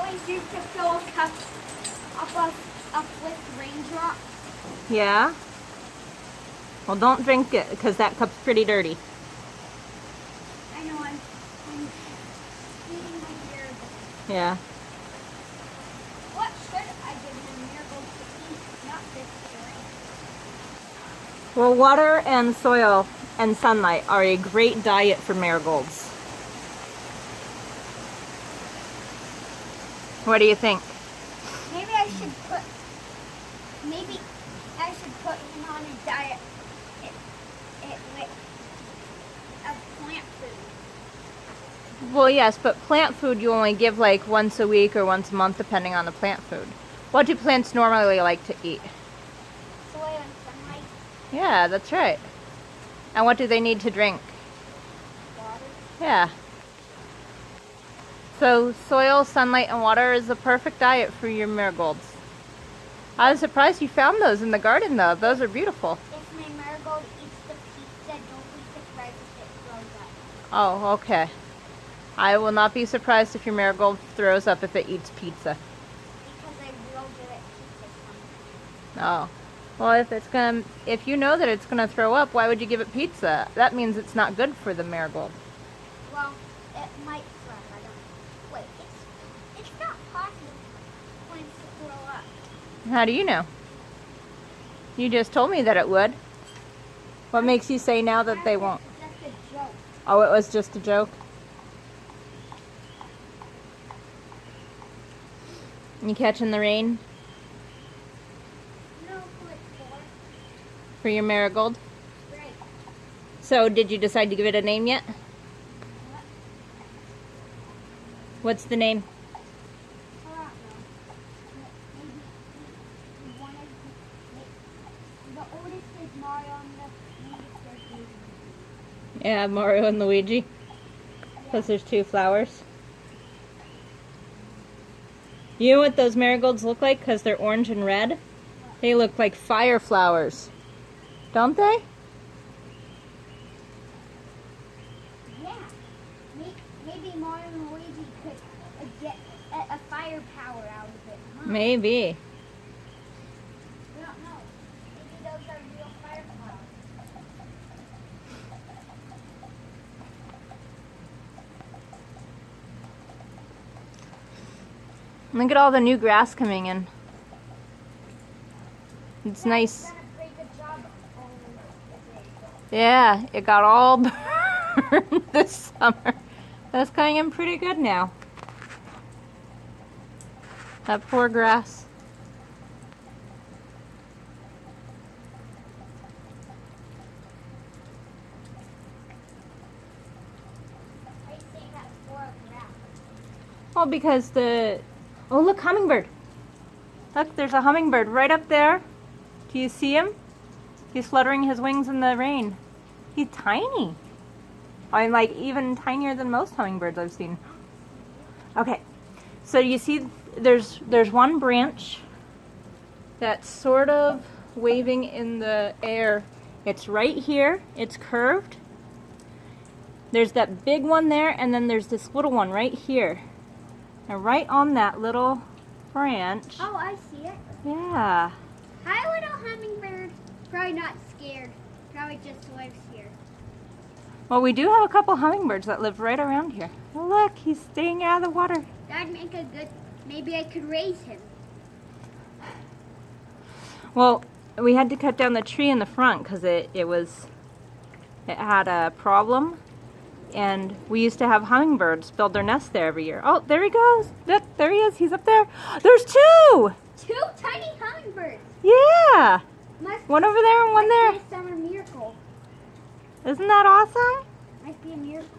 I used to fill a cup up with raindrop. Yeah? Well, don't drink it because that cup's pretty dirty. I know I'm eating my beer. Yeah. What should I give my marigolds to eat? Not this drink. Well, water and soil and sunlight are a great diet for marigolds. What do you think? Maybe I should put him on a diet of plant food. Well, yes, but plant food you only give like once a week or once a month depending on the plant food. What do plants normally like to eat? Soil and sunlight. Yeah, that's right. And what do they need to drink? Water. Yeah. So soil, sunlight, and water is the perfect diet for your marigolds. I was surprised you found those in the garden though. Those are beautiful. If my marigold eats the pizza, don't be surprised if it throws up. Oh, okay. I will not be surprised if your marigold throws up if it eats pizza. Because I'm real good at pizza sometimes. Oh. Well, if you know that it's gonna throw up, why would you give it pizza? That means it's not good for the marigold. Well, it might throw up. I don't know. Wait, it's not possible for plants to throw up. How do you know? You just told me that it would. What makes you say now that they won't? That's just a joke. Oh, it was just a joke? You catching the rain No, who it's for your marigold? for? Right. So, did you decide to give it a name yet? What? What's the name? I don't know. Maybe one of the oldest is Mario and the youngest is Luigi. Yeah, Mario and Luigi. Because there's two flowers. You know what those marigolds look like? Because they're orange and red? They look like fire flowers. Don't they? Yeah. Maybe Mario and Luigi could get a firepower out of it. Huh? Maybe. We don't know. Maybe those are real fireflies. Look at all the new grass coming in. It's nice. Done a pretty good job on it. Yeah, it got all burned this summer. That's coming in pretty good now. That poor grass. I say that for a graph. Well, because oh, look, hummingbird. Look, there's a hummingbird right up there. Do you see him? He's fluttering his wings in the rain. He's tiny. I'm like even tinier than most hummingbirds I've seen. Okay, so you see there's one branch that's sort of waving in the air. It's right here. It's curved. There's that big one there, and then there's this little one right here. And right on that little branch. Oh, I see it. Yeah. Hi, little hummingbird. Probably not scared. Probably just lives here. Well, we do have a couple hummingbirds that live right around here. Oh, look, he's staying out of the water. That'd make a good. Maybe I could raise him. Well, we had to cut down the tree in the front because it had a problem. And we used to have hummingbirds build their nest there every year. Oh, there he goes. Look, there he is. He's up there. There's two. Two tiny hummingbirds. Yeah. Must One over there and one there. be a summer miracle. Isn't that awesome? Might be a miracle.